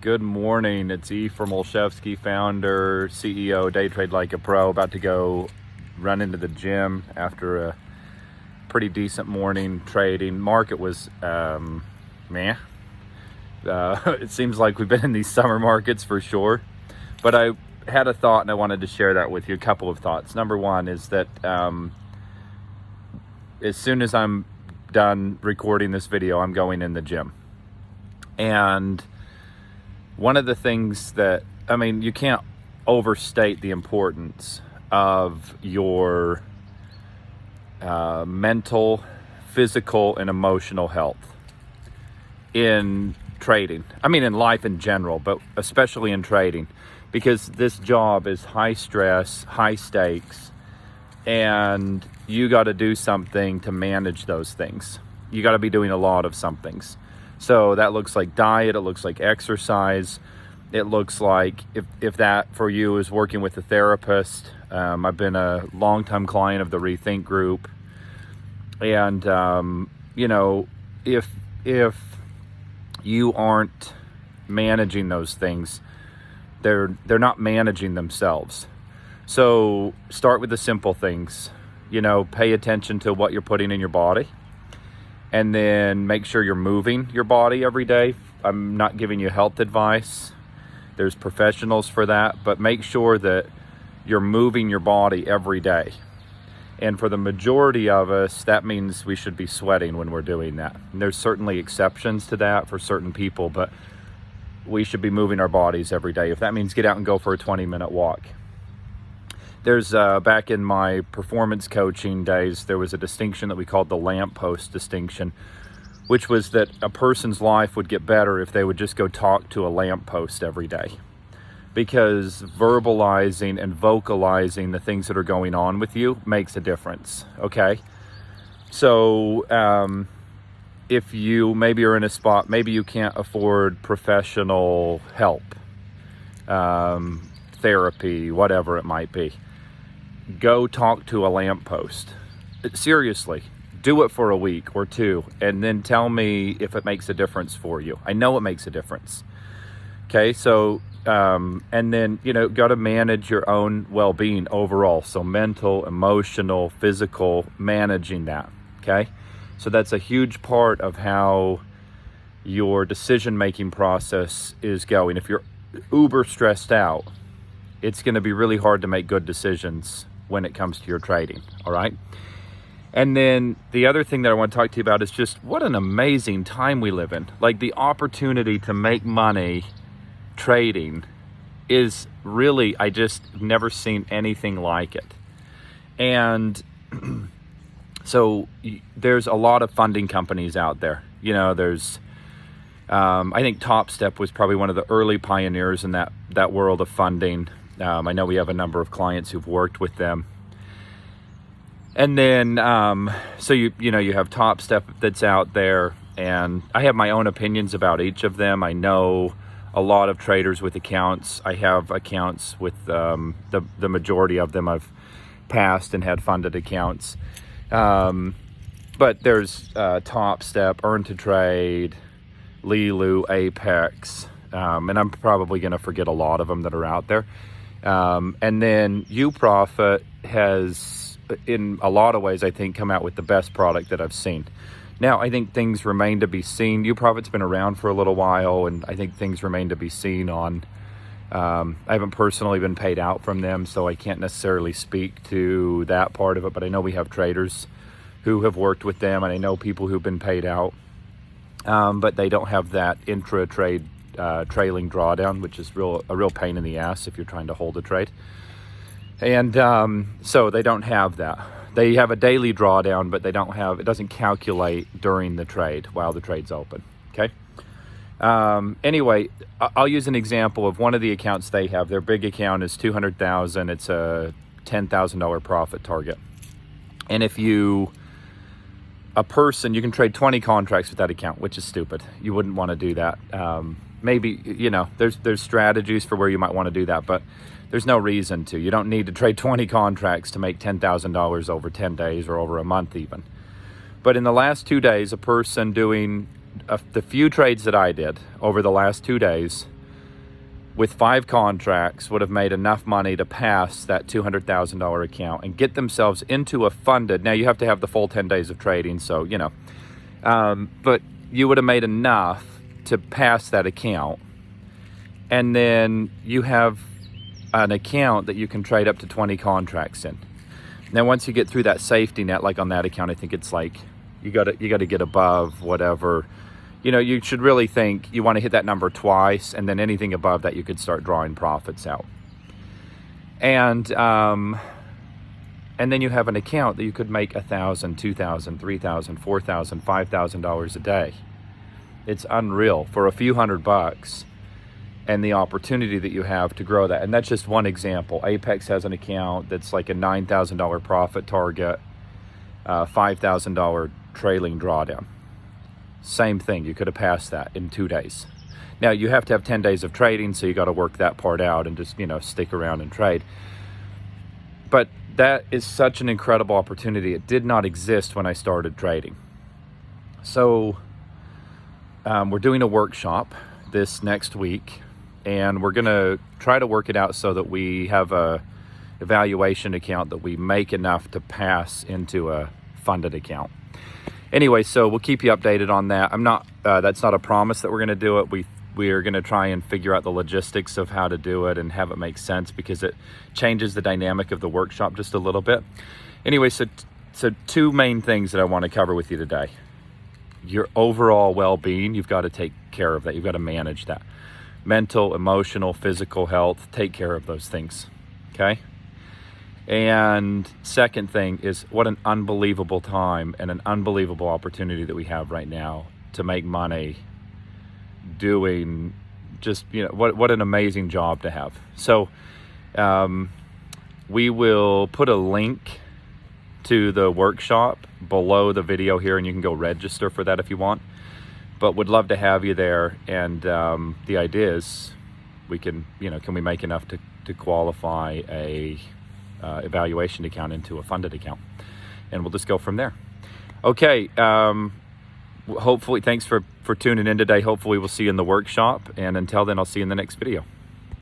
Good morning. It's E from Olszewski, founder, CEO, Day Trade Like a Pro. About to go run into the gym after a pretty decent morning trading. Market was meh. It seems like we've been in these summer markets for sure. But I had a thought and I wanted to share that with you. A couple of thoughts. Number one is that as soon as I'm done recording this video, I'm going in the gym. And one of the things that, you can't overstate the importance of your mental, physical, and emotional health in trading. In life in general, but especially in trading, because this job is high stress, high stakes, and you got to do something to manage those things. You got to be doing a lot of somethings. So that looks like diet, it looks like exercise, it looks like if that for you is working with a therapist. I've been a long-time client of the Rethink group, and if you aren't managing those things, they're not managing themselves. So start with the simple things. Pay attention to what you're putting in your body. And then make sure you're moving your body every day. I'm not giving you health advice. There's professionals for that, but make sure that you're moving your body every day. And for the majority of us, that means we should be sweating when we're doing that. And there's certainly exceptions to that for certain people, but we should be moving our bodies every day. If that means get out and go for a 20-minute walk. There's back in my performance coaching days, there was a distinction that we called the Lamppost distinction, which was that a person's life would get better if they would just go talk to a lamppost every day. Because verbalizing and vocalizing the things that are going on with you makes a difference, okay? So if you maybe are in a spot, maybe you can't afford professional help, therapy, whatever it might be. Go talk to a lamppost. Seriously, do it for a week or two, and then tell me if it makes a difference for you. I know it makes a difference. Okay, so, and then, got to manage your own well-being overall. So mental, emotional, physical, managing that, okay? So that's a huge part of how your decision-making process is going. If you're uber stressed out, it's going to be really hard to make good decisions when it comes to your trading, all right? And then the other thing that I want to talk to you about is just what an amazing time we live in. Like, the opportunity to make money trading is really, I just never seen anything like it. And so there's a lot of funding companies out there. There's I think Topstep was probably one of the early pioneers in that world of funding. I know we have a number of clients who've worked with them. And then, so you have Topstep that's out there, and I have my own opinions about each of them. I know a lot of traders with accounts. I have accounts with the majority of them I've passed and had funded accounts. But there's Topstep, Earn to Trade, Lilu, Apex, and I'm probably going to forget a lot of them that are out there. And then UProfit has, in a lot of ways, I think, come out with the best product that I've seen. Now, I think things remain to be seen. UProfit's been around for a little while, and I think things remain to be seen on, I haven't personally been paid out from them, so I can't necessarily speak to that part of it, but I know we have traders who have worked with them, and I know people who've been paid out, but they don't have that intra-trade trailing drawdown, which is a real pain in the ass if you're trying to hold a trade. And so they don't have that. They have a daily drawdown, but it doesn't calculate during the trade while the trade's open, okay? Anyway, I'll use an example of one of the accounts they have. Their big account is $200,000. It's a $10,000 profit target. And if you can trade 20 contracts with that account, which is stupid. You wouldn't want to do that. Maybe, there's strategies for where you might want to do that, but there's no reason to. You don't need to trade 20 contracts to make $10,000 over 10 days or over a month even. But in the last 2 days, a person doing the few trades that I did over the last 2 days with 5 contracts would have made enough money to pass that $200,000 account and get themselves into a funded, now you have to have the full 10 days of trading, so, you know, but you would have made enough to pass that account. And then you have an account that you can trade up to 20 contracts in. Now, once you get through that safety net, like on that account, I think it's like you got to get above whatever. You know, you should really think you want to hit that number twice, and then anything above that you could start drawing profits out. And then you have an account that you could make $1,000, $2,000, $3,000, $4,000, $5,000 a day. It's unreal for a few $100, and the opportunity that you have to grow that. And that's just one example. Apex has an account that's like a $9,000 profit target, $5,000 trailing drawdown. Same thing, you could have passed that in 2 days. Now you have to have 10 days of trading, so you got to work that part out and just, you know, stick around and trade. But that is such an incredible opportunity. It did not exist when I started trading. So we're doing a workshop this next week, and we're going to try to work it out so that we have a evaluation account that we make enough to pass into a funded account. Anyway, so we'll keep you updated on that. That's not a promise that we're going to do it. We are going to try and figure out the logistics of how to do it and have it make sense, because it changes the dynamic of the workshop just a little bit. Anyway, so 2 main things that I want to cover with you today. Your overall well-being, you've got to take care of that. You've got to manage that. Mental, emotional, physical health, take care of those things, okay? And second thing is, what an unbelievable time and an unbelievable opportunity that we have right now to make money doing just, you know, what an amazing job to have. So we will put a link to the workshop below the video here, and you can go register for that if you want. But would love to have you there. And the idea is we can, you know, can we make enough to qualify a evaluation account into a funded account? And we'll just go from there. Okay. Hopefully, thanks for tuning in today. Hopefully we'll see you in the workshop. And until then, I'll see you in the next video.